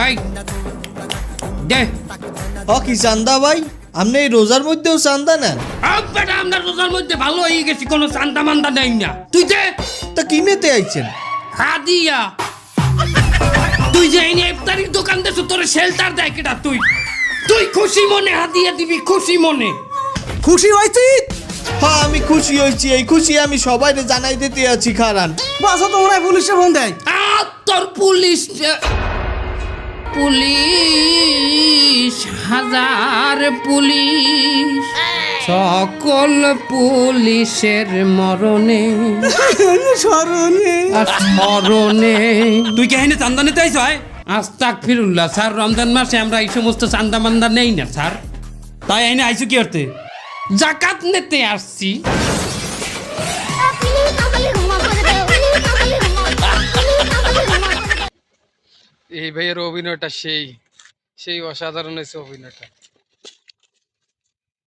এই দে কি চান্দা ভাই, আপনি এই রোজার মধ্যেও চান্দা নেন? বেটা আমরা রোজার মধ্যে ভালো হয়ে গেছি, কোনো চান্দা মান্দা নেই না। তুই দে। তা কিনেতে আইছেন? হাদিয়া। তুই যে এই ইফতারির দোকান দেছো, তোর শেল্টার দেয় কেটা? তুই তুই খুশি মনে হাদিয়া দিবি, খুশি মনে। খুশি হয়েছি? হ্যাঁ আমি খুশি হয়েছি, এই খুশি আমি সবাইকে জানাই দিতে আছি। খারান বাসা তো মনে হয় পুলিশে ফোন দেয়। তোর পুলিশ পুলিশ হাজার পুলিশ, সকল পুলিশের মরণে স্মরণে আর স্মরণে। তুই কে এনে চান্দা নিতে আইছ? আস্তাগফিরুল্লাহ স্যার, রমজান মাসে আমরা এই সমস্ত চান্দা মান্দা নেই না স্যার। তাই এনে আইছো কি করতে? জাকাত নিতে আসছি। এই ভাইয়ের অভিনয়টা সেই সেই অসাধারণ হয়েছে অভিনয়টা।